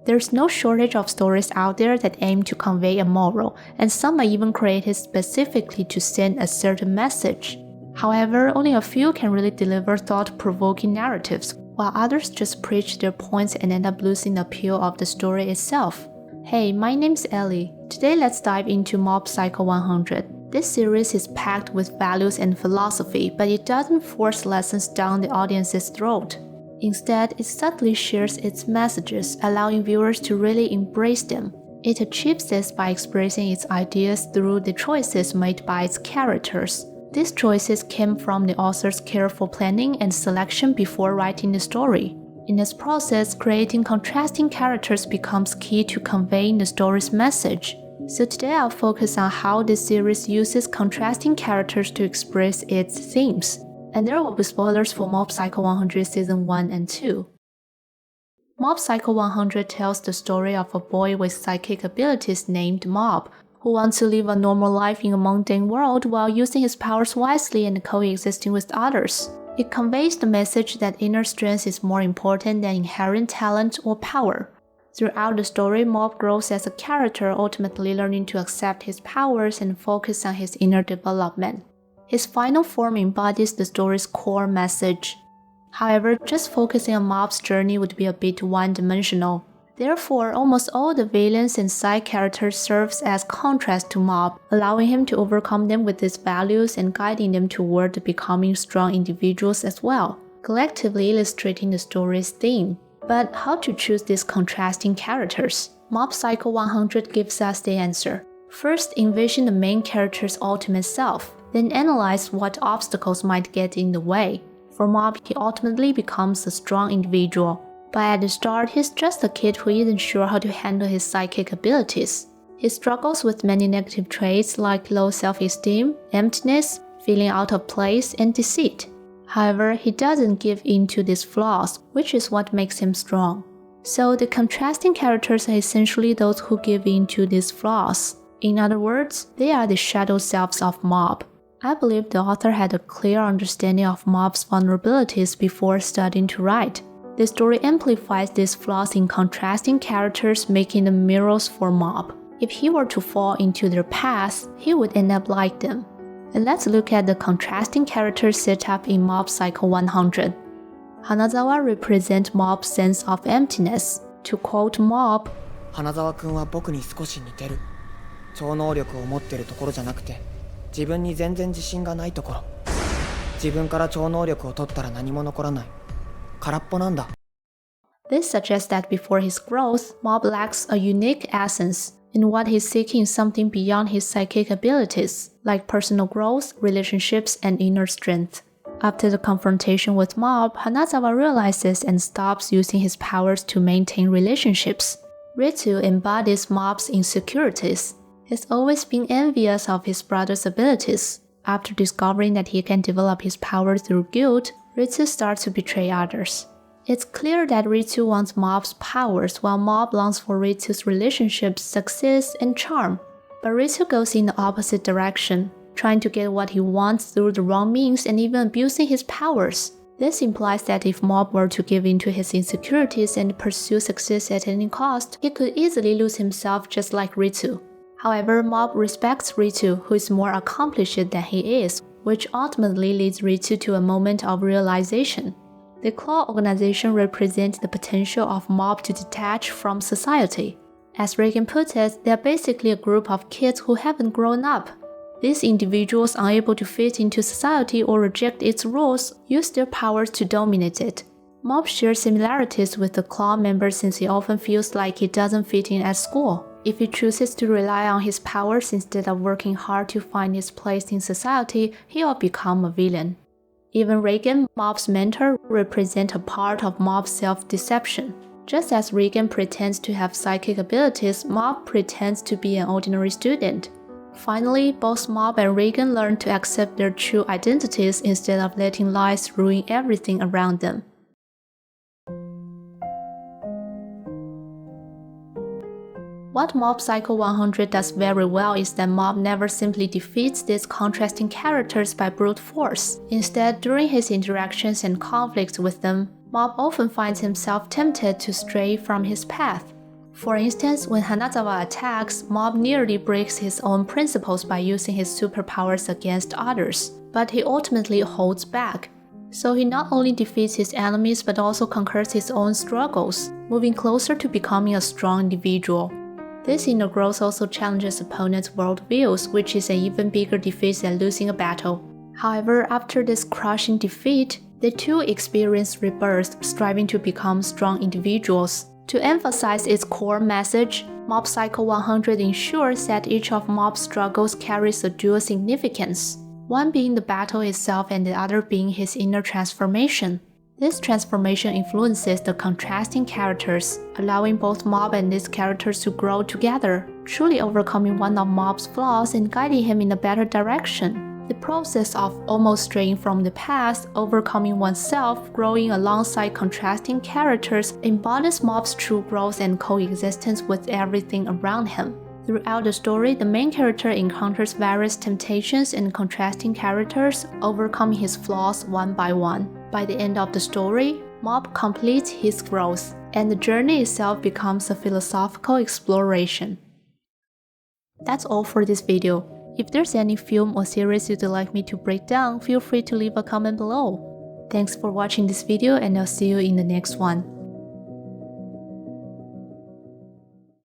There's no shortage of stories out there that aim to convey a moral, and some are even created specifically to send a certain message. However, only a few can really deliver thought-provoking narratives, while others just preach their points and end up losing the appeal of the story itself. Hey, my name's Ellie. Today let's dive into Mob Psycho 100. This series is packed with values and philosophy, but it doesn't force lessons down the audience's throat. Instead, it subtly shares its messages, allowing viewers to really embrace them. It achieves this by expressing its ideas through the choices made by its characters. These choices came from the author's careful planning and selection before writing the story. In this process, creating contrasting characters becomes key to conveying the story's message. So today I'll focus on how this series uses contrasting characters to express its themes. And there will be spoilers for Mob Psycho 100 Season 1 and 2. Mob Psycho 100 tells the story of a boy with psychic abilities named Mob, who wants to live a normal life in a mundane world while using his powers wisely and coexisting with others. It conveys the message that inner strength is more important than inherent talent or power. Throughout the story, Mob grows as a character, ultimately learning to accept his powers and focus on his inner development. His final form embodies the story's core message. However, just focusing on Mob's journey would be a bit one-dimensional. Therefore, almost all the villains and side characters serves as contrast to Mob, allowing him to overcome them with his values and guiding them toward becoming strong individuals as well, collectively illustrating the story's theme. But how to choose these contrasting characters? Mob Psycho 100 gives us the answer. First, envision the main character's ultimate self. Then analyze what obstacles might get in the way. For Mob, he ultimately becomes a strong individual. But at the start, he's just a kid who isn't sure how to handle his psychic abilities. He struggles with many negative traits like low self-esteem, emptiness, feeling out of place, and deceit. However, he doesn't give in to these flaws, which is what makes him strong. So the contrasting characters are essentially those who give in to these flaws. In other words, they are the shadow selves of Mob. I believe the author had a clear understanding of Mob's vulnerabilities before starting to write. The story amplifies these flaws in contrasting characters, making them mirrors for Mob. If he were to fall into their paths, he would end up like them. And let's look at the contrasting characters set up in Mob Psycho 100. Hanazawa represents Mob's sense of emptiness. To quote Mob, 花沢君は僕に少し似てる。超能力を持ってるところじゃなくて、自分に全然自信がないところ。自分から超能力を取ったら何も残らない。空っぽなんだ。This suggests that before his growth, Mob lacks a unique essence, and what he's seeking is something beyond his psychic abilities, like personal growth, relationships, and inner strength. After the confrontation with Mob, Hanazawa realizes and stops using his powers to maintain relationships. Ritsu embodies Mob's insecurities. He's always been envious of his brother's abilities. After discovering that he can develop his power through guilt, Ritsu starts to betray others. It's clear that Ritsu wants Mob's powers while Mob longs for Ritsu's relationships, success, and charm. But Ritsu goes in the opposite direction, trying to get what he wants through the wrong means and even abusing his powers. This implies that if Mob were to give in to his insecurities and pursue success at any cost, he could easily lose himself just like Ritsu. However, Mob respects Ritsu, who is more accomplished than he is, which ultimately leads Ritsu to a moment of realization. The Claw organization represents the potential of Mob to detach from society. As Reagan put it, they are basically a group of kids who haven't grown up. These individuals, unable to fit into society or reject its rules, use their powers to dominate it. Mob shares similarities with the Claw member since he often feels like he doesn't fit in at school. If he chooses to rely on his powers instead of working hard to find his place in society, he will become a villain. Even Reagan, Mob's mentor, represents a part of Mob's self-deception. Just as Reagan pretends to have psychic abilities, Mob pretends to be an ordinary student. Finally, both Mob and Reagan learn to accept their true identities instead of letting lies ruin everything around them. What Mob Psycho 100 does very well is that Mob never simply defeats these contrasting characters by brute force. Instead, during his interactions and conflicts with them, Mob often finds himself tempted to stray from his path. For instance, when Hanazawa attacks, Mob nearly breaks his own principles by using his superpowers against others, but he ultimately holds back. So he not only defeats his enemies but also conquers his own struggles, moving closer to becoming a strong individual. This inner growth also challenges opponents' worldviews, which is an even bigger defeat than losing a battle. However, after this crushing defeat, they too experience rebirth, striving to become strong individuals. To emphasize its core message, Mob Psycho 100 ensures that each of Mob's struggles carries a dual significance, one being the battle itself and the other being his inner transformation. This transformation influences the contrasting characters, allowing both Mob and these characters to grow together, truly overcoming one of Mob's flaws and guiding him in a better direction. The process of almost straying from the past, overcoming oneself, growing alongside contrasting characters embodies Mob's true growth and coexistence with everything around him. Throughout the story, the main character encounters various temptations and contrasting characters, overcoming his flaws one by one. By the end of the story, Mob completes his growth, and the journey itself becomes a philosophical exploration. That's all for this video. If there's any film or series you'd like me to break down, feel free to leave a comment below. Thanks for watching this video, and I'll see you in the next one.